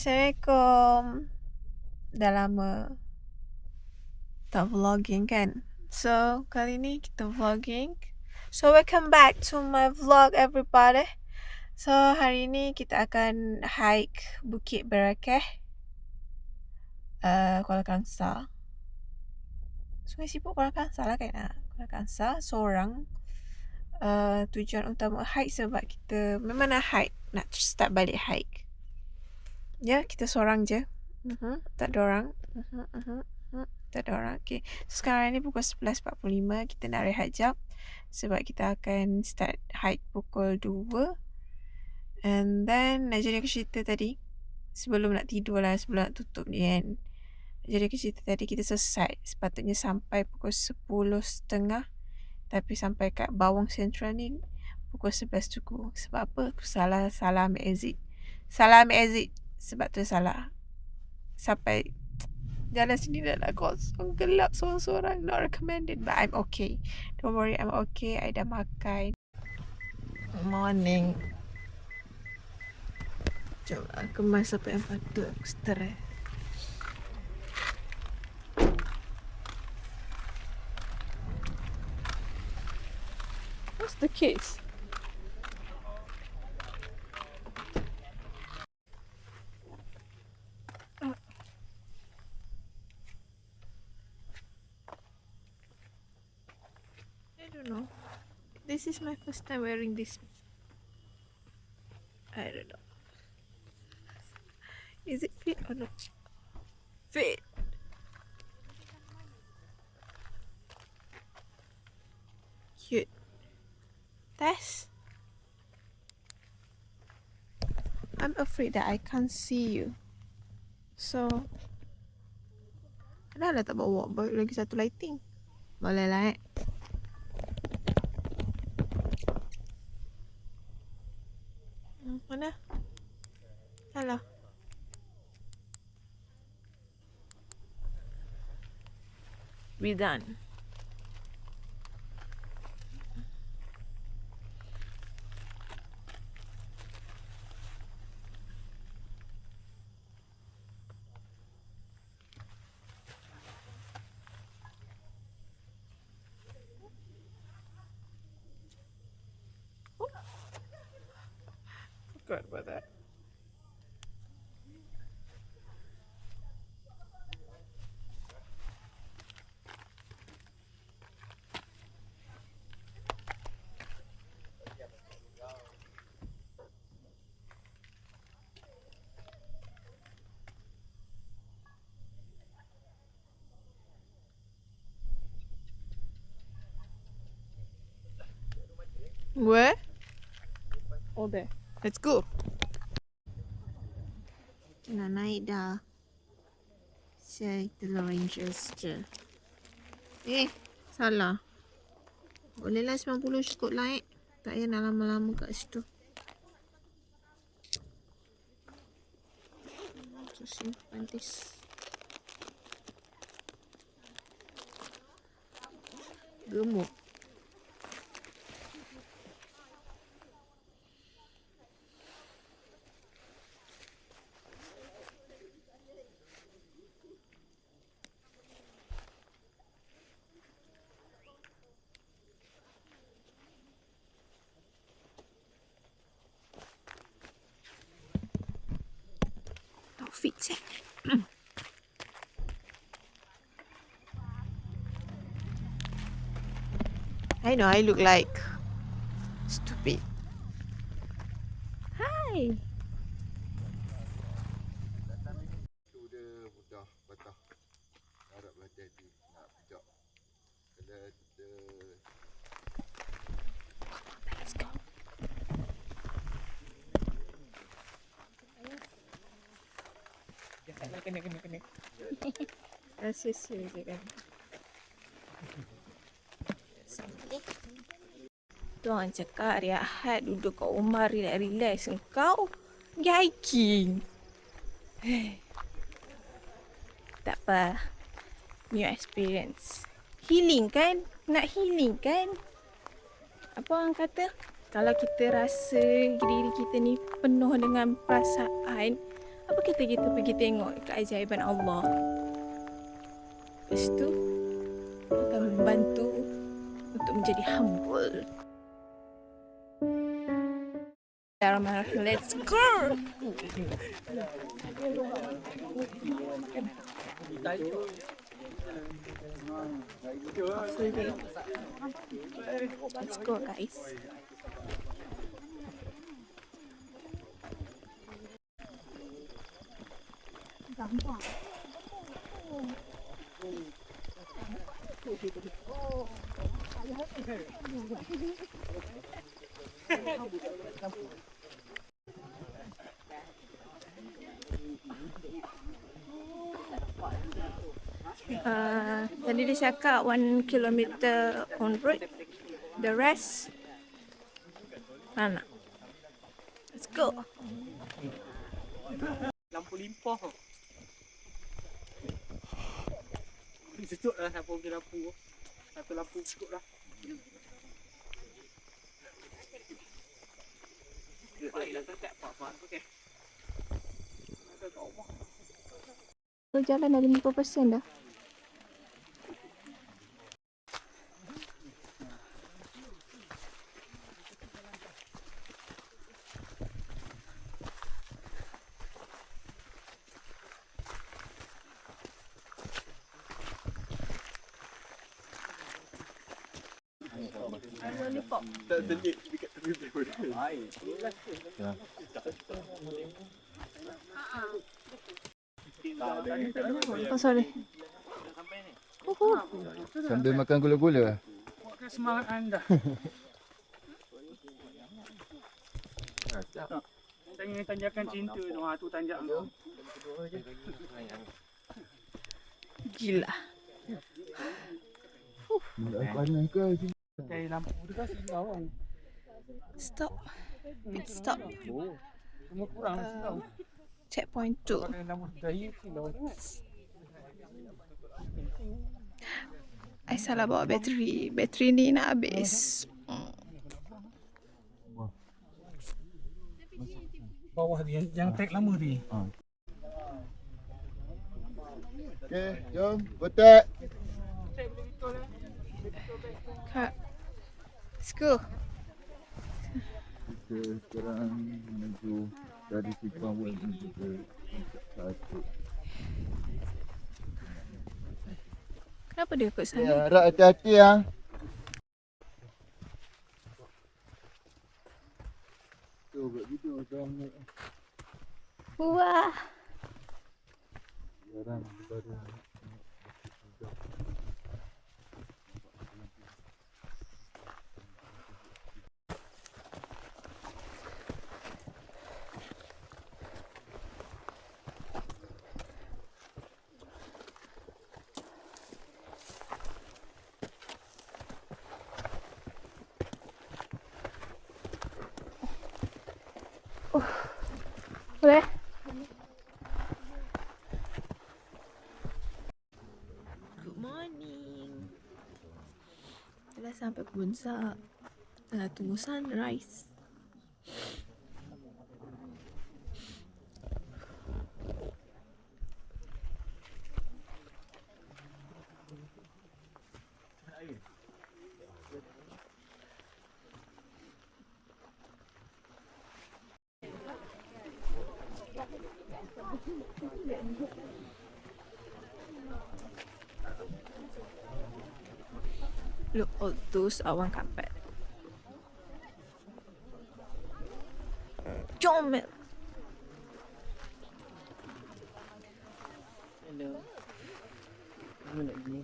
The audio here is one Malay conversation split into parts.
Assalamualaikum. Dah lama tak vlogging kan. So, kali ni kita vlogging. So, welcome back to my vlog everybody. So, hari ni kita akan hike Bukit Berakeh, Kuala Kangsar. Sungai Siput Kuala Kangsar lah kan? Kuala Kangsar, seorang. Tujuan utama hike sebab kita memang nak hike, nak start balik hike. Ya, kita seorang je. Tak ada orang. Tak ada orang. Okay. So, sekarang ni pukul 11.45. Kita nak rehat jap. Sebab kita akan start hike pukul 2. And then, nak jadi cerita tadi. Sebelum nak tidur lah. Sebelum nak tutup ni kan. Jadi cerita tadi kita selesai. Sepatutnya sampai pukul 10.30. Tapi sampai kat Bawang Central ni pukul 11 cukup. Sebab apa? Aku salah ambil exit. Sebab tu salah. Sampai jalan sini dah nak kosong, gelap seorang-seorang. Not recommended, but I'm okay. Don't worry, I'm okay. I dah makan. Morning. Jom aku kemas apa yang patut aku stres. What's the case? I don't know. This is my first time wearing this. I don't know. Is it fit or not? Fit. Cute. Tess? I'm afraid that I can't see you. So, kenapa tak bawa lagi satu lighting? Boleh lah Mana? Salah. We done. Forgot about that. Where? Oh, there. Let's go. Nak naik dah. Saya telur Rangers je. Salah. Bolehlah 90 cukup lah Tak payah nak lama-lama kat situ. Simpan this. Gemuk. Outfit check. I know I look like stupid. Hi. Tu dia mudah patah. Harap berhati-hati nak pijak. Kalau dia Let's go. Kena. Sia-sia je kan. Tu orang cakap hari Ahad duduk kat rumah relax-relax. Engkau pergi hiking. Tak apa. New experience. Healing kan? Nak healing kan? Apa orang kata? Kalau kita rasa diri kita ni penuh dengan perasaan, Apa kita pergi tengok keajaiban Allah. Lepas tu akan membantu untuk menjadi humble. Let's go. Let's go, guys. Tadi dia cakap 1 kilometer on road, the rest mana? Let's go. Lampu limpah. Sejuk lah siapa pergi lampu. Satu lampu cukup lah. Baiklah tak apa-apa. Okey. Jalan dah 50% dah. Tak telik dekat tepi pun. Oh, sorry. Sambil makan gula-gula. Kuatkan semangat anda. Tanya tanjakan cinta tu. Ha tu tanjak tu. Gila. Panas ke? Pakai lampu tu kan silau kan. Stop. Pit stop. Semua kurang silau. Checkpoint 2. Pakai lampu daya silau. I salah bawa bateri. Bateri ni nak habis. Bawah dia yang tag lama ni. Okey, jom. Betul. Kak. Let's go. Kita sekarang menuju dari Simpang Wan menuju ke Satu. Kenapa dia ikut sana? Ya, harap hati-hati ya. Tu buat video banyak. Wah. Sekarang baru Boleh? Good morning. Dah sampai Puncak. Tengah tunggu sunrise. Look, all those awan kapal. Jom! Hello. Mana nak gini?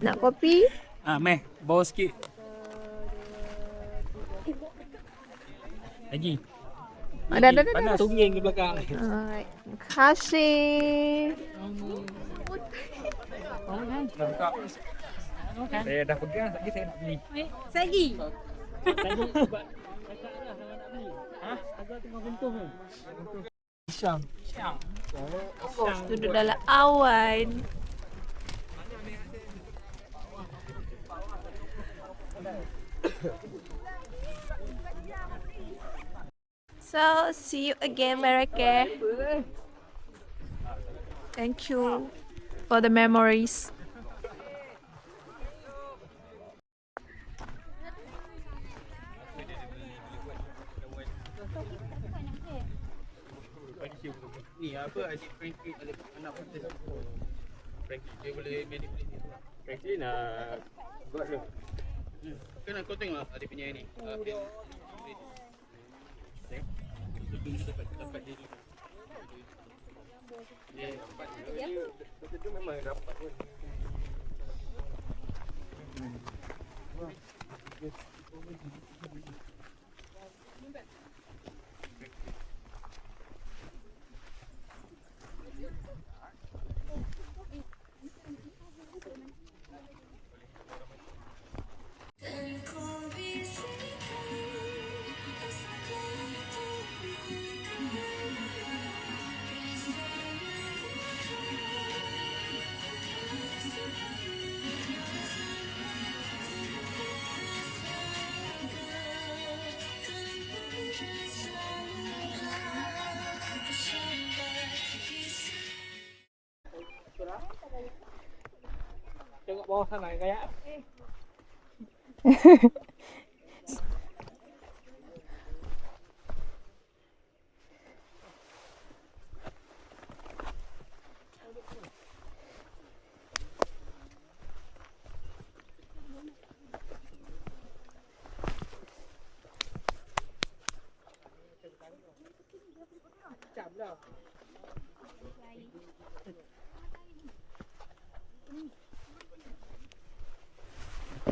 Nak kopi? Meh, bawa sikit. Lagi. Ada. Panas tungging ke belakang. Alright. Terima kasih. Saya dah pegang, lagi saya nak beli. Sagi. Ha? Agak tengah bentuk ni. Syam. Duduk dalam awan. So, see you again, Mereke. Thank you for the memories. Ni apa adik Frankie ada anak putih. Frankie dia boleh manipulate. Frankie nak buat dia. Kan kau tengok adik punya ni. Tengok. Dapat dia dulu. Dia dapat dia. Betul memang dapat pun. Tengok bawah sana kayak.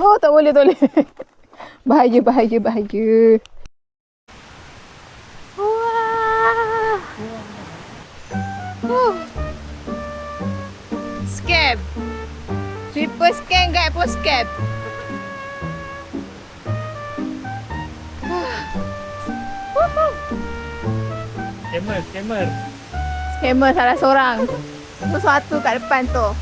Oh, tak boleh. Bahaya. Wah. Scam. Sweeper scam, guide pun scam. Scammer. Scammer salah seorang. Sesuatu kat depan tu.